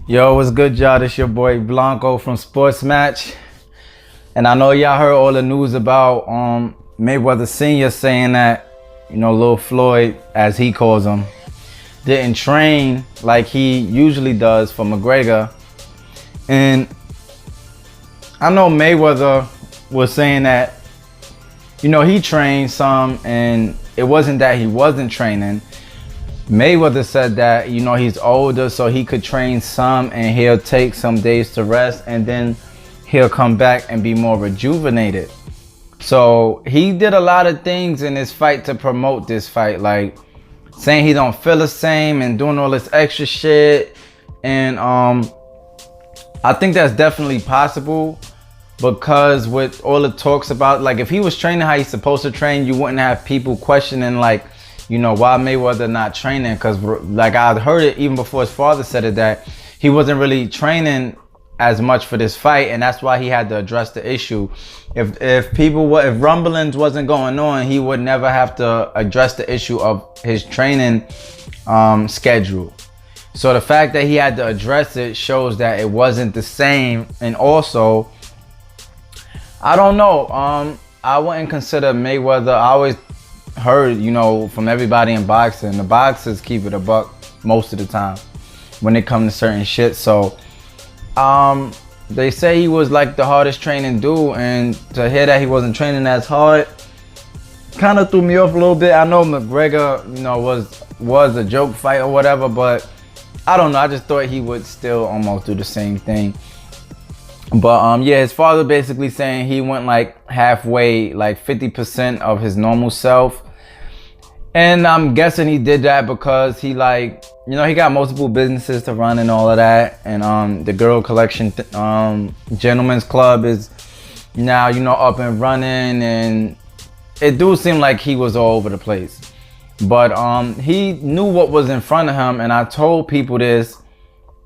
Yo, what's good, y'all? This your boy Blanco from Sports Match. And I know y'all heard all the news about Mayweather Sr. saying that, Lil Floyd, as he calls him, didn't train like he usually does for McGregor. And I know Mayweather was saying that, he trained some and it wasn't that he wasn't training. Mayweather said that, he's older, so he could train some and he'll take some days to rest and then he'll come back and be more rejuvenated. So he did a lot of things in this fight to promote this fight, like saying he don't feel the same and doing all this extra shit. And I think that's definitely possible, because with all the talks about, like, if he was training how he's supposed to train, you wouldn't have people questioning, like, why Mayweather not training? Because like I heard it even before his father said it, that he wasn't really training as much for this fight, and that's why he had to address the issue. If rumblings wasn't going on, he would never have to address the issue of his training schedule. So the fact that he had to address it shows that it wasn't the same. And also, I don't know, I wouldn't consider Mayweather. I always heard, from everybody in boxing, the boxers keep it a buck most of the time when it comes to certain shit. So they say he was like the hardest training dude, and to hear that he wasn't training as hard kind of threw me off a little bit. I know McGregor, was a joke fight or whatever, but I don't know, I just thought he would still almost do the same thing. But yeah, his father basically saying he went like halfway, like 50% of his normal self. And I'm guessing he did that because he, like, he got multiple businesses to run and all of that. And the Girl Collection Gentlemen's Club is now, up and running. And it do seem like he was all over the place. But he knew what was in front of him. And I told people this,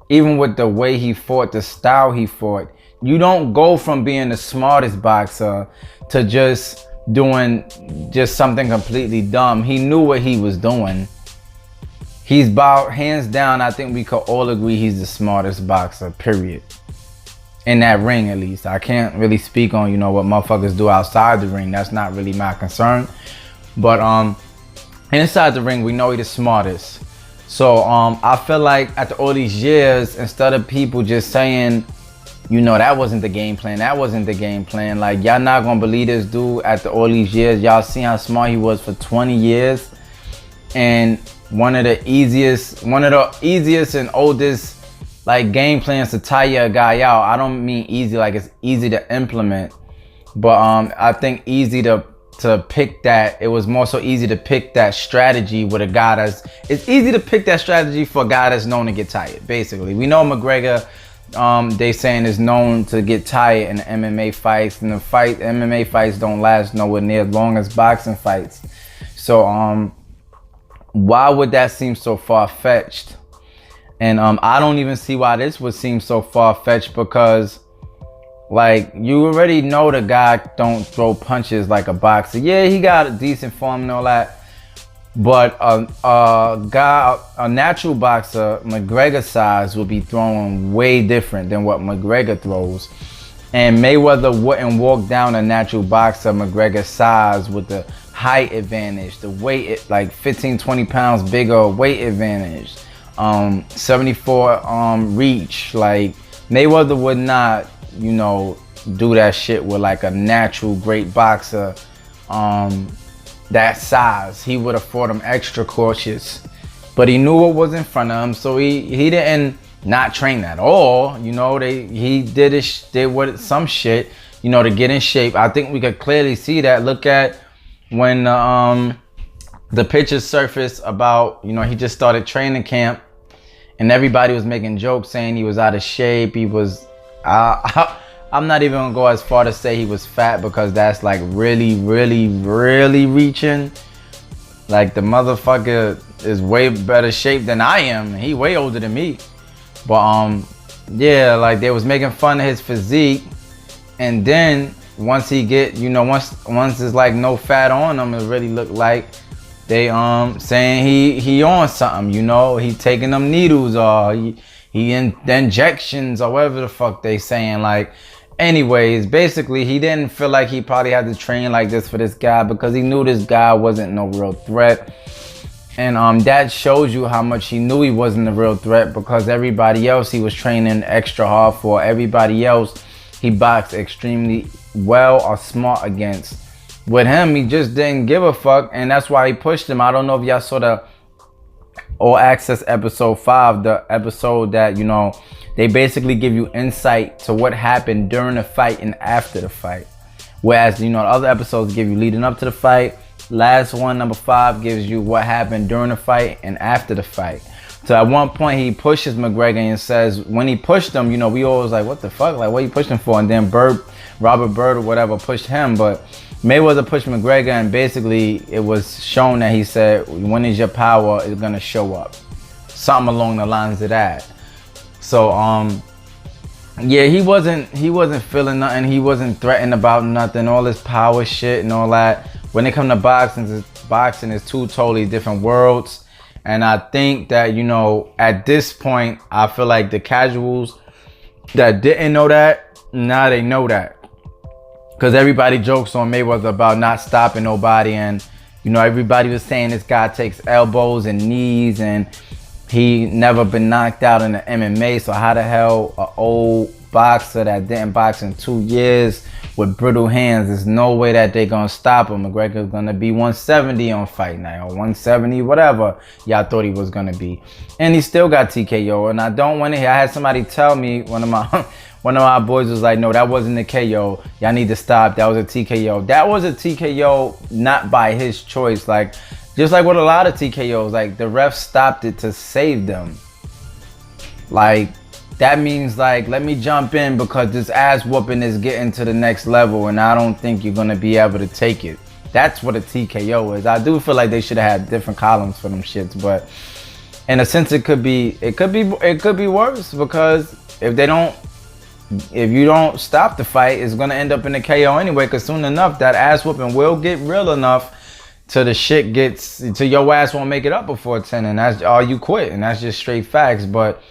even with the way he fought, the style he fought. You don't go from being the smartest boxer to just doing something completely dumb. He knew what he was doing. He's about, hands down, I think we could all agree he's the smartest boxer, period. In that ring, at least. I can't really speak on, what motherfuckers do outside the ring. That's not really my concern. But inside the ring, we know he's the smartest. So I feel like after all these years, instead of people just saying, that wasn't the game plan, that wasn't the game plan, like, y'all not gonna believe this dude after all these years. Y'all seen how smart he was for 20 years. And one of the easiest and oldest, like, game plans to tire a guy out. I don't mean easy like it's easy to implement, but I think easy to pick that. It was more so easy to pick that strategy with a guy it's easy to pick that strategy for a guy that's known to get tired, basically. We know McGregor, they saying, is known to get tired in the MMA fights, and MMA fights don't last nowhere near as long as boxing fights. So why would that seem so far-fetched? And I don't even see why this would seem so far-fetched, because, like, you already know the guy don't throw punches like a boxer. Yeah, he got a decent form and all that, but a natural boxer, McGregor size, will be throwing way different than what McGregor throws. And Mayweather wouldn't walk down a natural boxer McGregor size with the height advantage, the weight, like 15-20 pounds bigger weight advantage, 74 reach. Like, Mayweather would not, do that shit with like a natural great boxer that size. He would have fought him extra cautious, but he knew what was in front of him, so he didn't not train at all. He did some shit, to get in shape. I think we could clearly see that. Look at when the pictures surfaced about, he just started training camp, and everybody was making jokes saying he was out of shape. He was, I'm not even gonna go as far to say he was fat, because that's like really, really, really reaching. Like, the motherfucker is way better shape than I am. He way older than me. But yeah, like, they was making fun of his physique, and then once he get, once there's like no fat on him, it really looked like they saying he on something, he taking them needles, or the injections or whatever the fuck they saying. Like, anyways, basically he didn't feel like he probably had to train like this for this guy because he knew this guy wasn't no real threat. And that shows you how much he knew he wasn't a real threat, because everybody else he was training extra hard for, everybody else he boxed extremely well or smart against. With him, he just didn't give a fuck, and that's why he pushed him. I don't know if y'all saw the All Access episode 5, the episode that, you know, they basically give you insight to what happened during the fight and after the fight. Whereas, you know, the other episodes give you leading up to the fight. Last one, number 5, gives you what happened during the fight and after the fight. So at one point he pushes McGregor and says, when he pushed him, you know, we always like, what the fuck? Like, what you pushed him for? And then Robert Bird or whatever pushed him. But Mayweather pushed McGregor, and basically it was shown that he said, when is your power is gonna show up? Something along the lines of that. So yeah, he wasn't feeling nothing. He wasn't threatened about nothing. All this power shit and all that. When it comes to boxing is two totally different worlds. And I think that, you know, at this point, I feel like the casuals that didn't know that, now they know that. Because everybody jokes on Mayweather about not stopping nobody. And, you know, everybody was saying this guy takes elbows and knees and he never been knocked out in the MMA. So how the hell an old boxer that didn't box in 2 years with brittle hands, there's no way that they gonna stop him. McGregor's gonna be 170 on Fight Night, or 170, whatever y'all thought he was gonna be. And he still got TKO. And I don't want to hear, I had somebody tell me, one of my boys was like, no, that wasn't a KO. Y'all need to stop. That was a TKO. That was a TKO not by his choice. Like, just like with a lot of TKOs, like the ref stopped it to save them. Like, that means like, let me jump in because this ass whooping is getting to the next level and I don't think you're gonna be able to take it. That's what a TKO is. I do feel like they should have had different columns for them shits, but in a sense it could be worse, because if you don't stop the fight, it's gonna end up in a KO anyway, because soon enough that ass whooping will get real enough till the shit gets, till your ass won't make it up before 10, and that's all, you quit, and that's just straight facts. But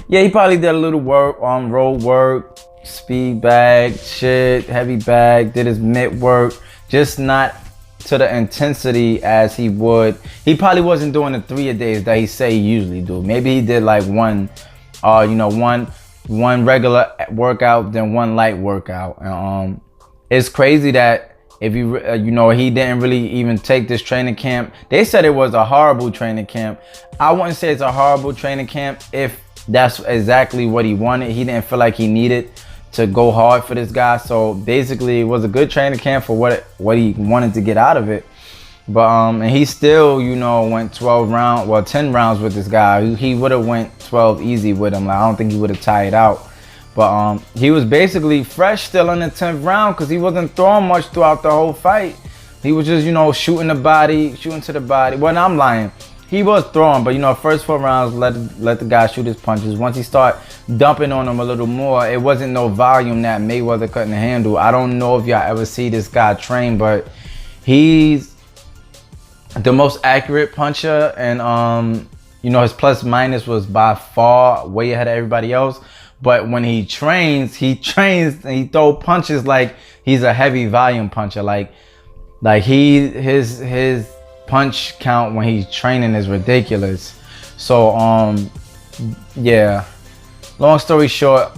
yeah, he probably did a little work on road work, speed bag shit, heavy bag, did his mid work, just not to the intensity as he would. He probably wasn't doing the 3 a days that he say he usually do. Maybe he did like one regular workout, then one light workout. And it's crazy that if you he didn't really even take this training camp. They said it was a horrible training camp. I wouldn't say it's a horrible training camp if that's exactly what he wanted. He didn't feel like he needed to go hard for this guy. So basically it was a good training camp for what he wanted to get out of it. But and he still, went 10 rounds with this guy. He would have went 12 easy with him. Like, I don't think he would have tired out. But he was basically fresh still in the 10th round because he wasn't throwing much throughout the whole fight. He was just, shooting to the body. Well, I'm lying. He was throwing, but first 4 rounds, let the guy shoot his punches. Once he start dumping on him a little more, it wasn't no volume that Mayweather couldn't handle. I don't know if y'all ever see this guy train, but he's the most accurate puncher, and his plus minus was by far way ahead of everybody else. But when he trains and he throw punches like he's a heavy volume puncher. Like his punch count when he's training is ridiculous. So yeah, long story short,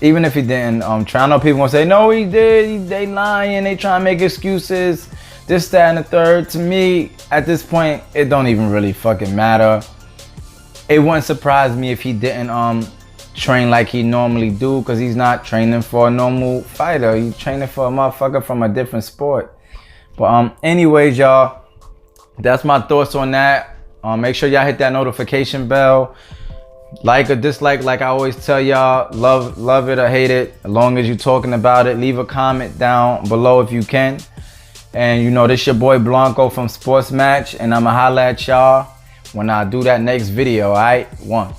even if he didn't try, I know people gonna say no he did, they lying, they trying to make excuses, this, that, and the third. To me, at this point, it don't even really fucking matter. It wouldn't surprise me if he didn't train like he normally do, because he's not training for a normal fighter. He's training for a motherfucker from a different sport. But anyways, y'all, that's my thoughts on that. Make sure y'all hit that notification bell. Like or dislike, like I always tell y'all, love it or hate it, as long as you're talking about it. Leave a comment down below if you can. And this your boy Blanco from Sports Match, and I'ma holla at y'all when I do that next video. Alright, 1.